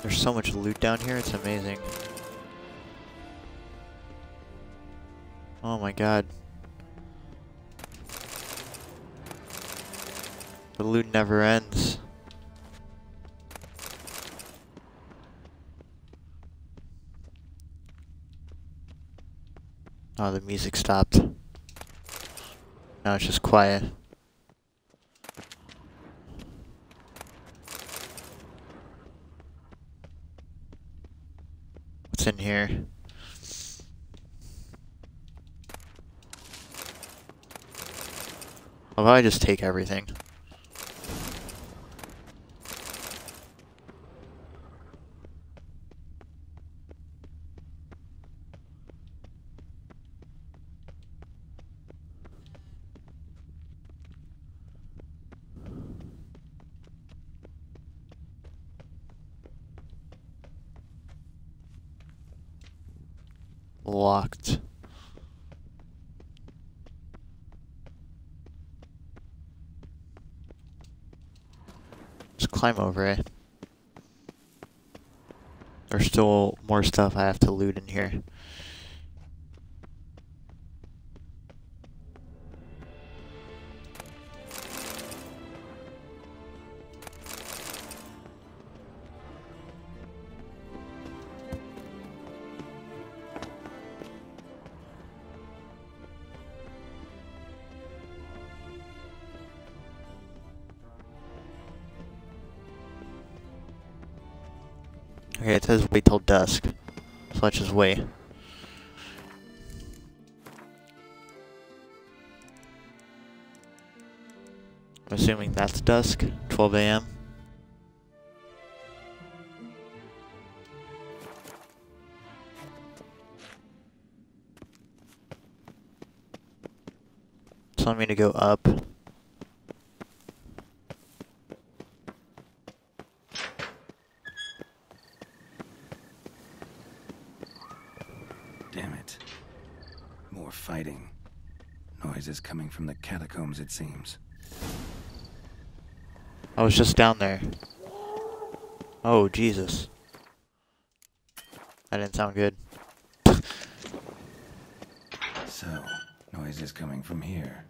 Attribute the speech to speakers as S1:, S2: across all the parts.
S1: There's so much loot down here, it's amazing. Oh my god. The loot never ends. Oh, the music stopped. Now it's just quiet. What's in here? How about I just take everything? Locked. Just climb over it. There's still more stuff I have to loot in here. Okay, it says wait till dusk, so let's just wait. I'm assuming that's dusk, 12 a.m. It's telling me to go up.
S2: Damn it. More fighting. Noises coming from the catacombs, it seems.
S1: I was just down there. Oh, Jesus. That didn't sound good.
S2: So, noises coming from here.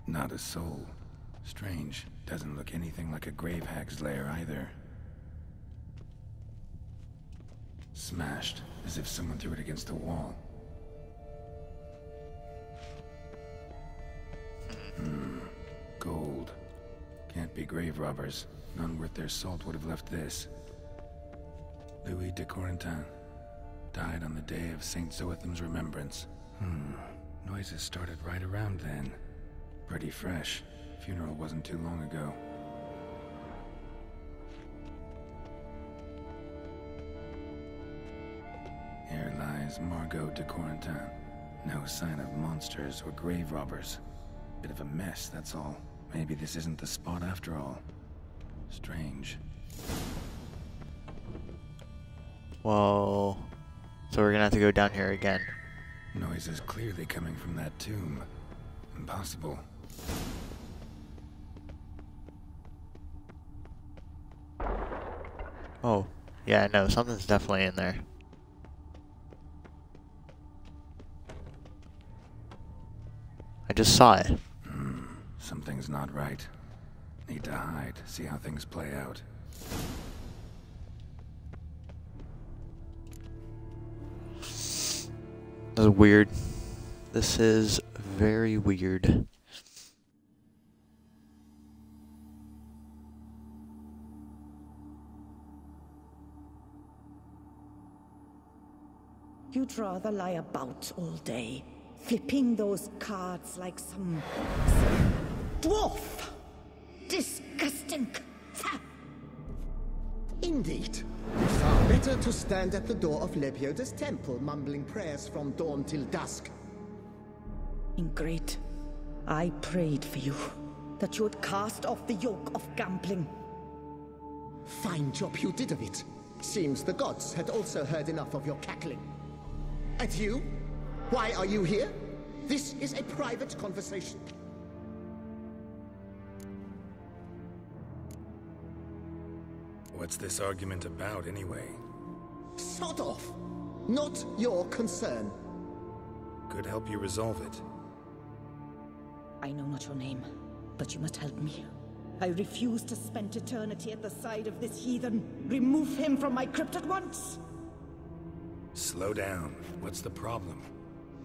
S2: Not a soul. Strange. Doesn't look anything like a grave hag's lair either. Smashed, as if someone threw it against the wall. Gold. Can't be grave robbers. None worth their salt would have left this. Louis de Corentin. Died on the day of Saint Zoetham's remembrance. Noises started right around then. Pretty fresh. Funeral wasn't too long ago. Here lies Margot de Corentin. No sign of monsters or grave robbers. Bit of a mess, that's all. Maybe this isn't the spot after all. Strange.
S1: Whoa. So we're gonna have to go down here again.
S2: Noises clearly coming from that tomb. Impossible.
S1: Oh, yeah, no, something's definitely in there. I just saw it.
S2: Something's not right. Need to hide, see how things play out.
S1: This is weird. This is very weird.
S3: You'd rather lie about all day, flipping those cards like some dwarf. Disgusting.
S4: Indeed. Far better to stand at the door of Lepioda's temple, mumbling prayers from dawn till dusk.
S3: Ingrid, I prayed for you, that you would cast off the yoke of gambling.
S4: Fine job you did of it. Seems the gods had also heard enough of your cackling. And you? Why are you here? This is a private conversation.
S2: What's this argument about, anyway?
S4: Sod off! Not your concern.
S2: Could help you resolve it.
S3: I know not your name, but you must help me. I refuse to spend eternity at the side of this heathen. Remove him from my crypt at once!
S2: Slow down. What's the problem?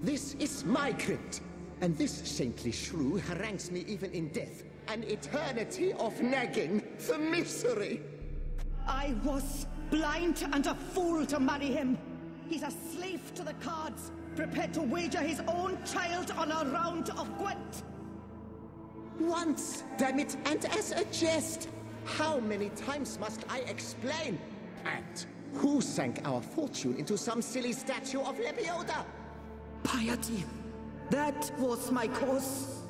S4: This is my crypt, and this saintly shrew harangues me even in death. An eternity of nagging, the misery!
S3: I was blind and a fool to marry him. He's a slave to the cards, prepared to wager his own child on a round of Gwent.
S4: Once, damn it, and as a jest! How many times must I explain? And who sank our fortune into some silly statue of Lebioda?
S3: Piety. That was my cause.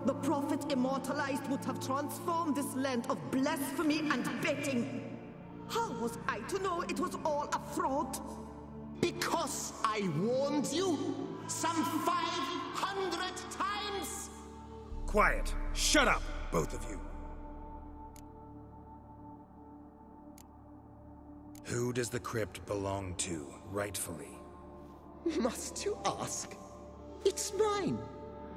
S3: The prophet immortalized would have transformed this land of blasphemy and betting. How was I to know it was all a fraud?
S4: Because I warned you some 500 times!
S2: Quiet! Shut up, both of you! Who does the crypt belong to, rightfully?
S4: Must you ask? It's mine.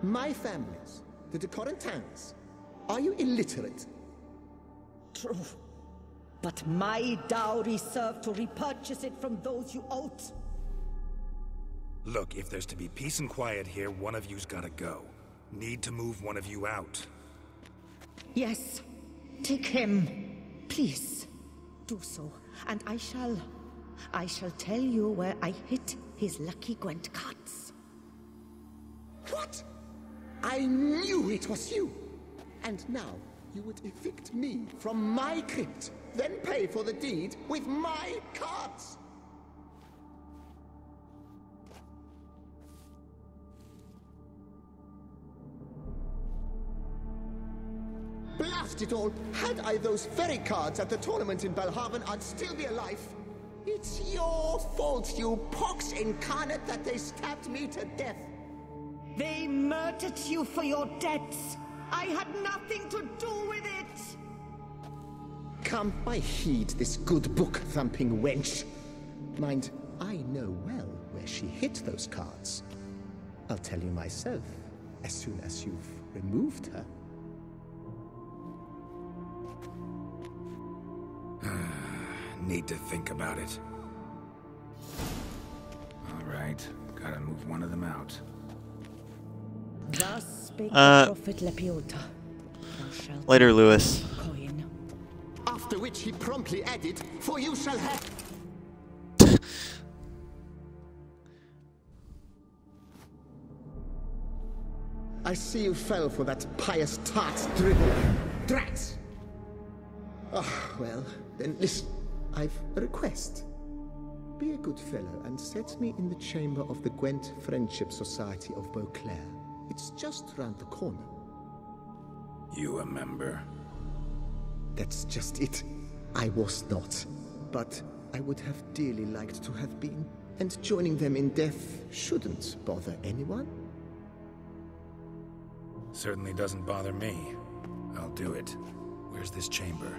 S4: My family's. The de Corentans. Are you illiterate?
S3: True. But my dowry served to repurchase it from those you owed.
S2: Look, if there's to be peace and quiet here, one of you's gotta go. Need to move one of you out.
S3: Yes. Take him. Please. Do so. And I shall tell you where I hid his lucky Gwent cards.
S4: What? I knew it was you! And now you would evict me from my crypt, then pay for the deed with my cards! Blast it all! Had I those very cards at the tournament in Belhaven, I'd still be alive. It's your fault, you pox incarnate, that they stabbed me to death.
S3: They murdered you for your debts. I had nothing to do with it.
S4: Come, I heed this good book-thumping wench. Mind, I know well where she hid those cards. I'll tell you myself, as soon as you've removed her.
S2: Need to think about it. Alright, gotta move one of them out.
S3: Thus spake the prophet Lepiota. Thou shalt
S1: Later, Lewis.
S3: coin.
S4: After which he promptly added, "For you shall have..." I see you fell for that pious tart's dribble. Drats! Ah, well, then listen. I've a request. Be a good fellow and set me in the chamber of the Gwent Friendship Society of Beauclair. It's just round the corner.
S2: You a member?
S4: That's just it. I was not. But I would have dearly liked to have been. And joining them in death shouldn't bother anyone.
S2: Certainly doesn't bother me. I'll do it. Where's this chamber?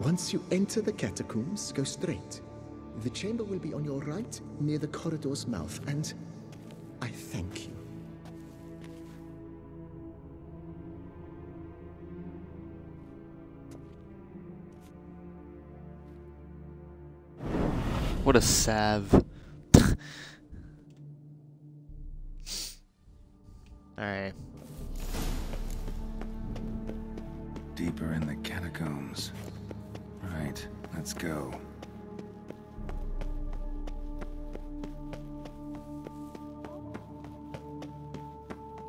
S4: Once you enter the catacombs, go straight. The chamber will be on your right, near the corridor's mouth, and I thank you.
S1: What a salve. Alright.
S2: Deeper in the catacombs. Right, let's go.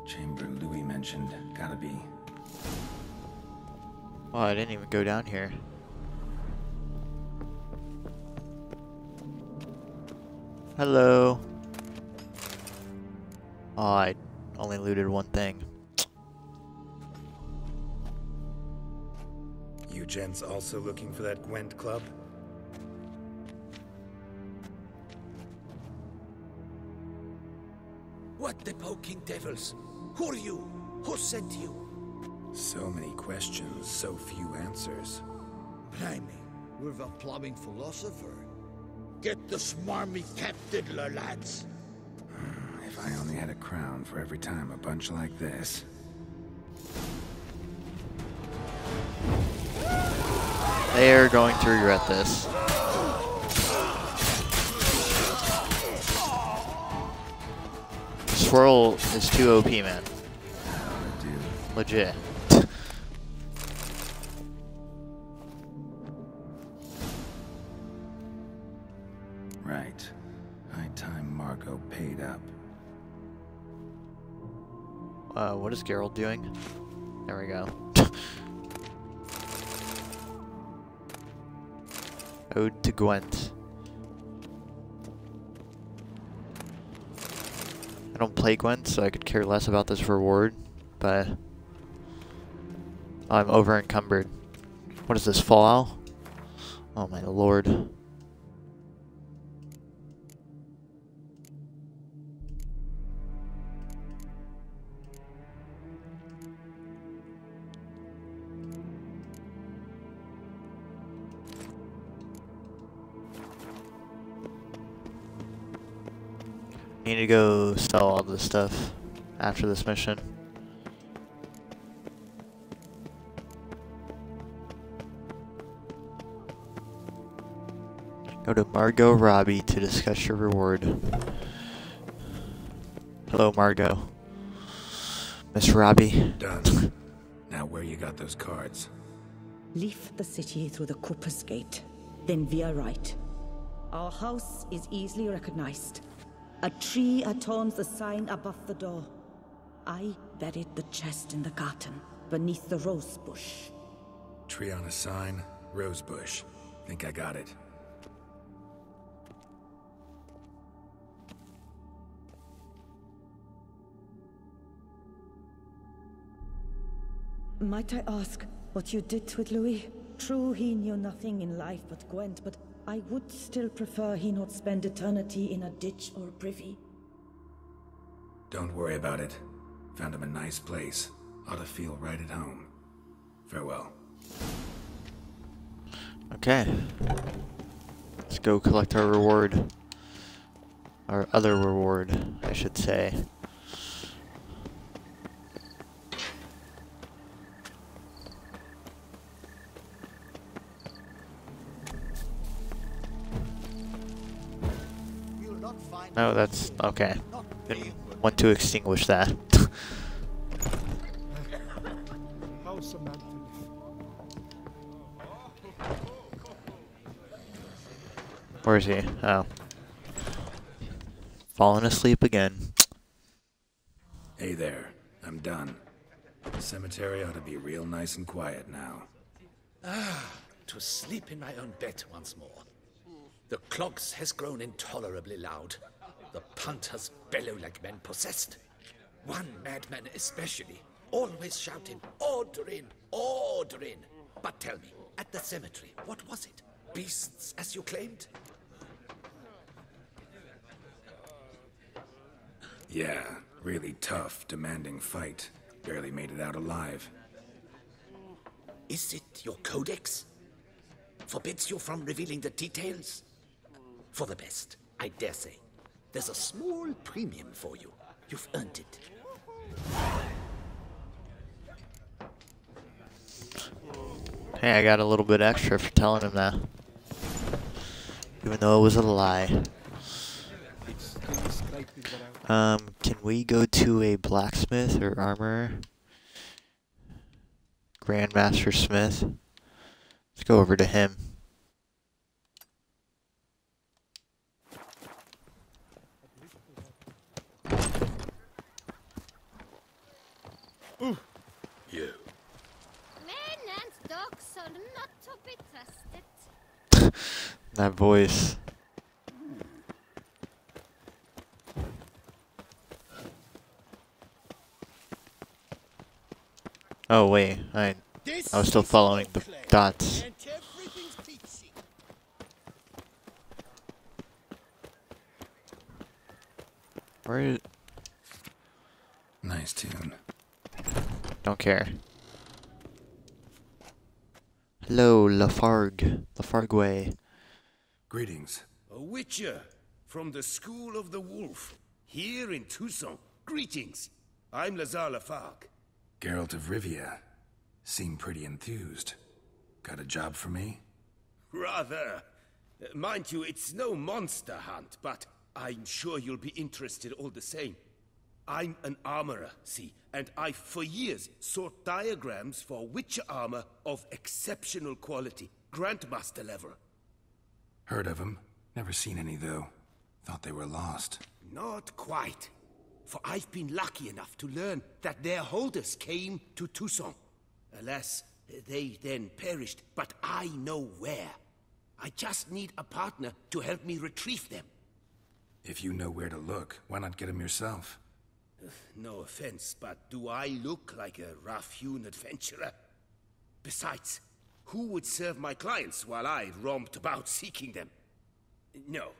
S2: Chamber Louis mentioned. Gotta be.
S1: Oh, I didn't even go down here. Hello. Oh, I only looted one thing.
S2: You gents also looking for that Gwent club?
S5: What the poking devils? Who are you? Who sent you?
S2: So many questions, so few answers.
S5: Blimey, we're the plumbing philosopher. Get the smarmy cap diddler, lads.
S2: If I only had a crown for every time a bunch like this.
S1: They are going to regret this. Swirl is too OP, man. Legit.
S2: Right. High time Margot paid up.
S1: What is Geralt doing? There we go. Ode to Gwent. I don't play Gwent, so I could care less about this reward, but I'm over encumbered. What is this, Fallout? Oh my lord. Need to go sell all this stuff after this mission. Go to Margot Robbie to discuss your reward. Hello, Margot. Miss Robbie.
S2: Done. Now where you got those cards?
S3: Leave the city through the Cooper's Gate, then veer right. Our house is easily recognized. A tree adorns the sign above the door. I buried the chest in the garden, beneath the rose bush.
S2: Tree on a sign, rose bush. Think I got it.
S3: Might I ask what you did with Louis? True, he knew nothing in life but Gwent, but I would still prefer he not spend eternity in a ditch or privy.
S2: Don't worry about it. Found him a nice place. Ought to feel right at home. Farewell.
S1: Okay. Let's go collect our reward. Our other reward, I should say. No, that's okay. Didn't want to extinguish that. Where is he? Oh. Falling asleep again.
S2: Hey there. I'm done. The cemetery ought to be real nice and quiet now.
S5: To sleep in my own bed once more. The clogs has grown intolerably loud. The punters bellow like men possessed. One madman especially, always shouting, "Order in! Order in!" But tell me, at the cemetery, what was it? Beasts, as you claimed?
S2: Yeah, really tough, demanding fight. Barely made it out alive.
S5: Is it your codex? Forbids you from revealing the details? For the best, I dare say. There's a small premium for you. You've earned it.
S1: Hey, I got a little bit extra for telling him that. Even though it was a lie. Can we go to a blacksmith or armorer? Grandmaster Smith. Let's go over to him.
S5: You.
S6: Men and dogs are not to be trusted.
S1: That voice. Oh wait, I was still following the dots.
S2: Nice tune.
S1: Don't care. Hello, Lafargue. Lafargue Way.
S2: Greetings.
S7: A witcher from the School of the Wolf, here in Tucson. Greetings. I'm Lazar Lafargue.
S2: Geralt of Rivia. Seem pretty enthused. Got a job for me?
S7: Rather. Mind you, it's no monster hunt, but I'm sure you'll be interested all the same. I'm an armorer, see, and I've for years sought diagrams for witcher armor of exceptional quality, Grandmaster level.
S2: Heard of them. Never seen any, though. Thought they were lost.
S7: Not quite. For I've been lucky enough to learn that their holders came to Tucson. Alas, they then perished, but I know where. I just need a partner to help me retrieve them.
S2: If you know where to look, why not get them yourself?
S7: No offense, but do I look like a rough-hewn adventurer? Besides, who would serve my clients while I romped about seeking them? No,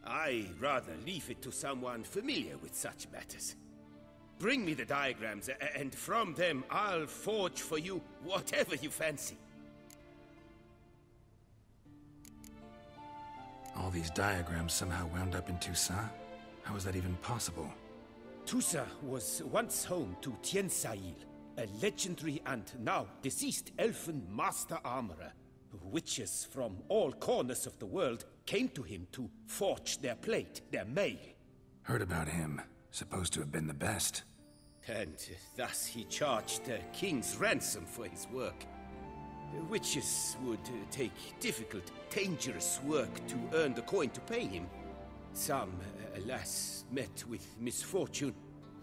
S7: I'd rather leave it to someone familiar with such matters. Bring me the diagrams, and from them I'll forge for you whatever you fancy.
S2: All these diagrams somehow wound up in Toussaint? How is that even possible?
S7: Toussaint was once home to Tiensail, a legendary and now deceased elfin master armorer. Witches from all corners of the world came to him to forge their plate, their mail.
S2: Heard about him. Supposed to have been the best.
S7: And thus he charged a king's ransom for his work. Witches would take difficult, dangerous work to earn the coin to pay him. Some, alas, met with misfortune,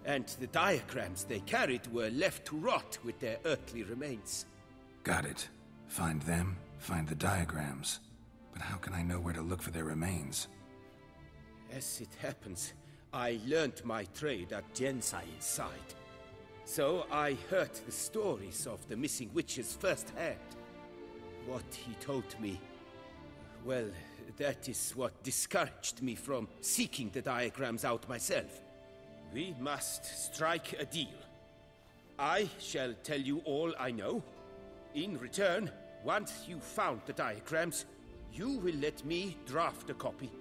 S7: and the diagrams they carried were left to rot with their earthly remains.
S2: Got it. Find them, find the diagrams. But how can I know where to look for their remains?
S7: As it happens, I learned my trade at Jensail's side. So I heard the stories of the missing witches firsthand. What he told me, well, that is what discouraged me from seeking the diagrams out myself. We must strike a deal. I shall tell you all I know. In return, once you've found the diagrams, you will let me draft a copy.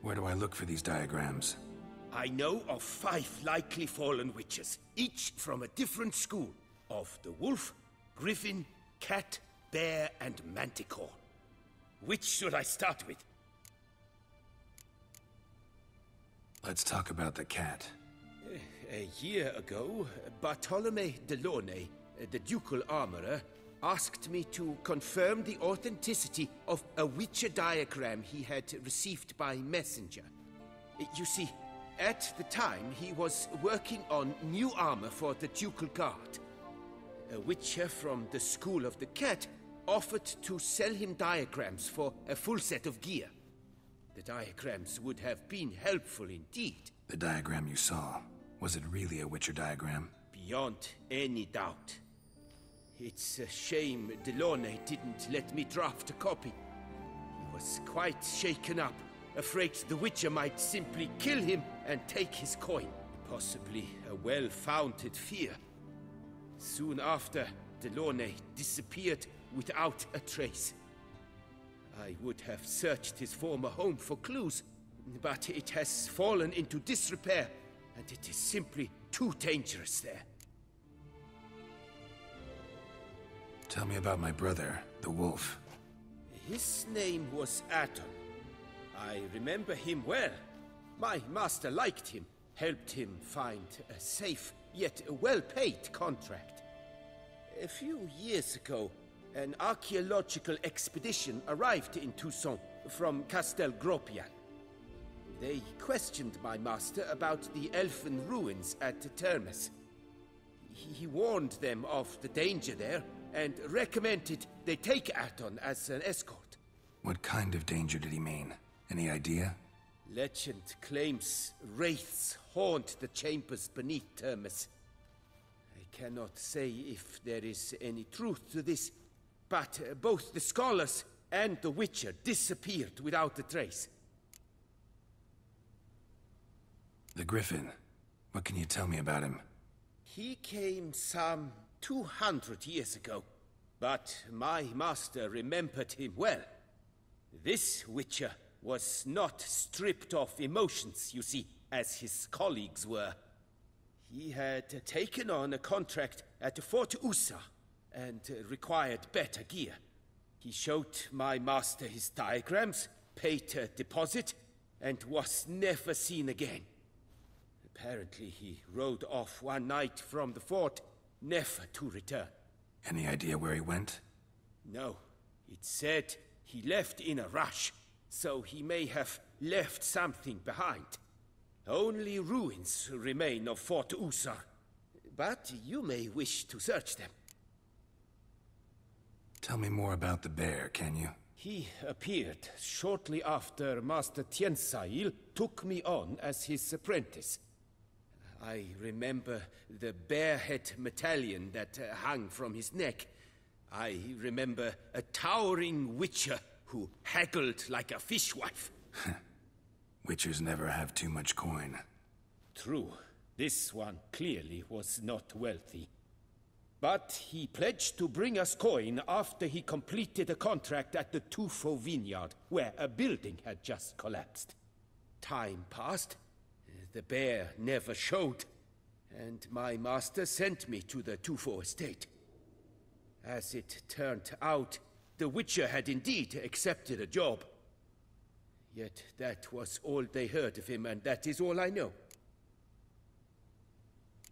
S2: Where do I look for these diagrams?
S7: I know of 5 likely fallen witches, each from a different school of the wolf, griffin, cat, bear, and manticore. Which should I start with?
S2: Let's talk about the cat.
S7: A year ago, Bartolome de Launay, the ducal armorer, asked me to confirm the authenticity of a witcher diagram he had received by messenger. You see, at the time he was working on new armor for the ducal guard. A witcher from the School of the Cat offered to sell him diagrams for a full set of gear. The diagrams would have been helpful indeed.
S2: The diagram you saw, was it really a Witcher diagram?
S7: Beyond any doubt. It's a shame Delaunay didn't let me draft a copy. He was quite shaken up, afraid the Witcher might simply kill him and take his coin. Possibly a well-founded fear. Soon after, Delaunay disappeared without a trace. I would have searched his former home for clues, but it has fallen into disrepair, and it is simply too dangerous there.
S2: Tell me about my brother, the wolf.
S7: His name was Aton. I remember him well. My master liked him, helped him find a safe, yet well-paid contract. A few years ago, an archaeological expedition arrived in Tucson from Castel Gropian. They questioned my master about the elfin ruins at Termes. He warned them of the danger there and recommended they take Aton as an escort.
S2: What kind of danger did he mean? Any idea?
S7: Legend claims wraiths haunt the chambers beneath Termes. I cannot say if there is any truth to this, but both the scholars and the Witcher disappeared without a trace.
S2: The Griffin. What can you tell me about him?
S7: He came some 200 years ago, but my master remembered him well. This Witcher was not stripped of emotions, you see, as his colleagues were. He had taken on a contract at Fort Usa and required better gear. He showed my master his diagrams, paid a deposit, and was never seen again. Apparently he rode off one night from the fort, never to return.
S2: Any idea where he went?
S7: No, it said he left in a rush, so he may have left something behind. Only ruins remain of Fort Usa, but you may wish to search them.
S2: Tell me more about the bear, can you?
S7: He appeared shortly after Master Tiensail took me on as his apprentice. I remember the bear-head medallion that hung from his neck. I remember a towering witcher who haggled like a fishwife.
S2: Witchers never have too much coin.
S7: True, this one clearly was not wealthy. But he pledged to bring us coin after he completed a contract at the Tufo vineyard, where a building had just collapsed. Time passed. The bear never showed, and my master sent me to the Tufo estate. As it turned out, the Witcher had indeed accepted a job. Yet that was all they heard of him, and that is all I know.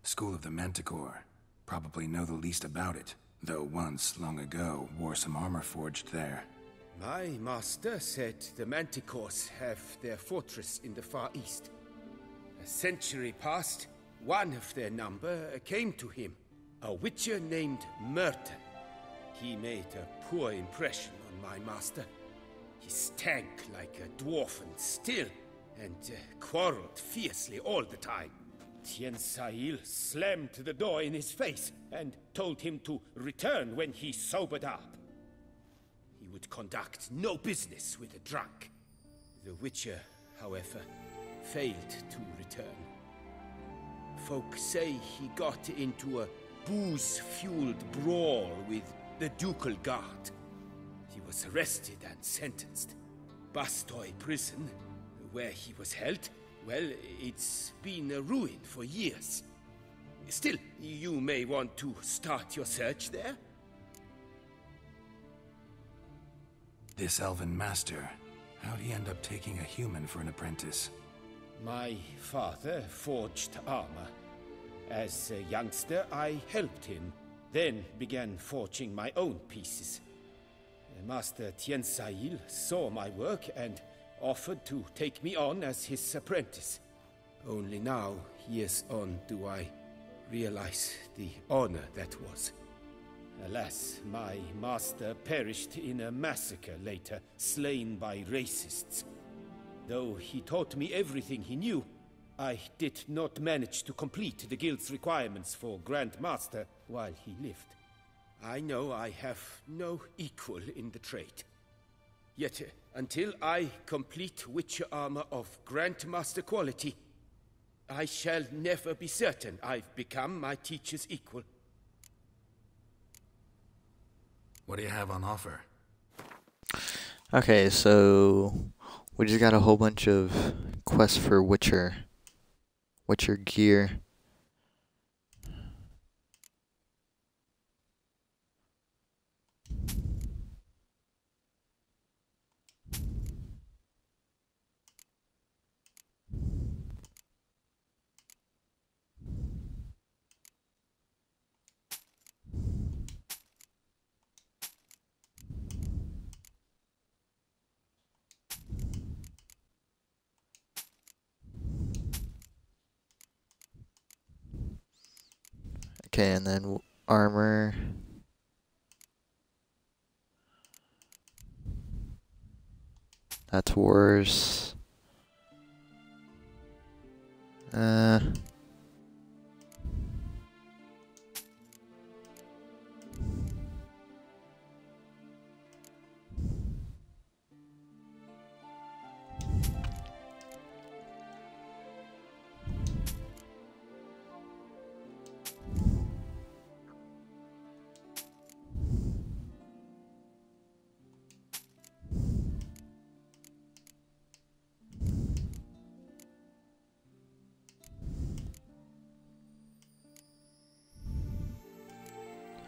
S2: School of the Manticore. Probably know the least about it, though once, long ago, wore some armor forged there.
S7: My master said the Manticores have their fortress in the Far East. A century passed, one of their number came to him, a witcher named Merton. He made a poor impression on my master. He stank like a dwarfen still, and quarreled fiercely all the time. Tiensail slammed the door in his face and told him to return when he sobered up. He would conduct no business with a drunk. The Witcher, however, failed to return. Folk say he got into a booze-fueled brawl with the ducal guard. He was arrested and sentenced. Bastoy prison, where he was held, well, it's been a ruin for years. Still, you may want to start your search there.
S2: This elven master, how'd he end up taking a human for an apprentice?
S7: My father forged armor. As a youngster, I helped him, then began forging my own pieces. Master Tiensail saw my work and offered to take me on as his apprentice. Only now, years on, do I realize the honor that was. Alas, my master perished in a massacre later, slain by racists. Though he taught me everything he knew, I did not manage to complete the guild's requirements for Grand Master while he lived. I know I have no equal in the trade. Yet, until I complete Witcher armor of Grandmaster quality, I shall never be certain I've become my teacher's equal.
S2: What do you have on offer?
S1: Okay, so we just got a whole bunch of quests for Witcher gear. Okay, and then armor. That's worse.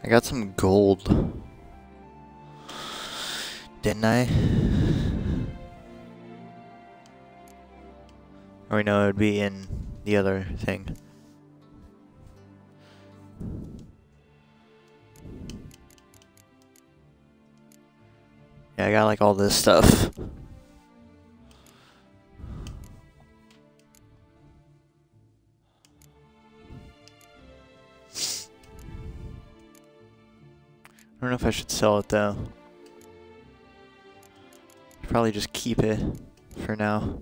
S1: I got some gold. Didn't I? Or no, it would be in the other thing. Yeah, I got like all this stuff. I don't know if I should sell it though. Probably just keep it for now.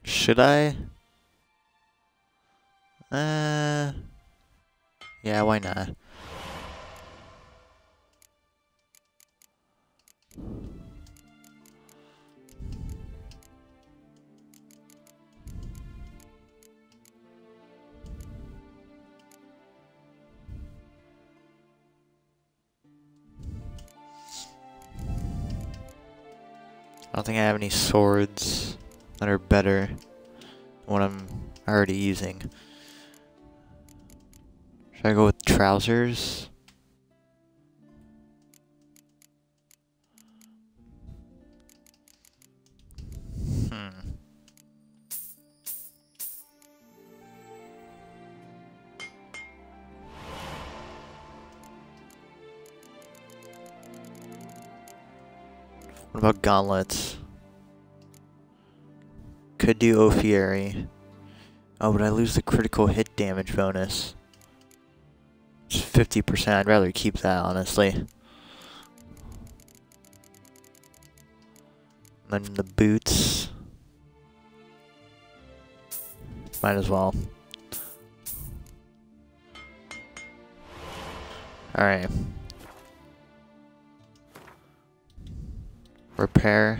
S1: Should I? Yeah, why not? I don't think I have any swords that are better than what I'm already using. Should I go with trousers? What about gauntlets? Could do Ophiary. Oh, but I lose the critical hit damage bonus. It's 50%. I'd rather keep that, honestly. And then the boots. Might as well. Alright. Repair.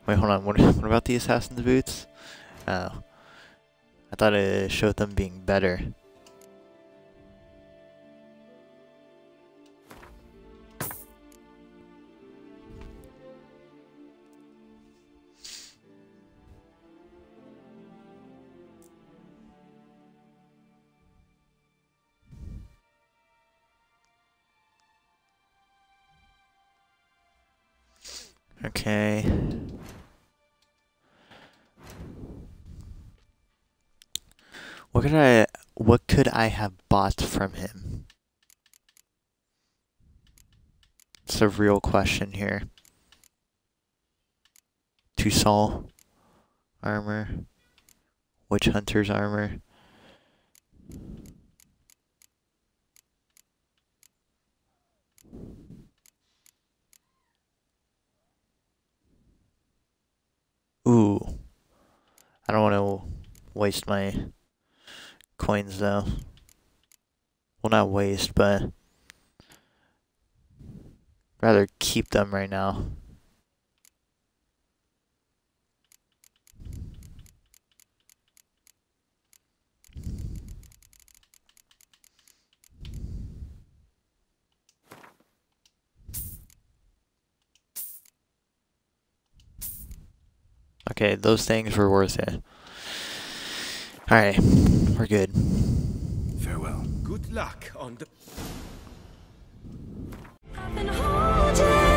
S1: Wait, hold on. What about the assassin's boots? Oh. I thought it showed them being better. Okay. What could I have bought from him? It's a real question here. Tussaud armor. Witch Hunter's armor. Ooh. I don't want to waste my coins though. Well, not waste, but rather keep them right now. Okay, those things were worth it. Alright, we're good.
S2: Farewell.
S7: Good luck on the...
S3: I've been holding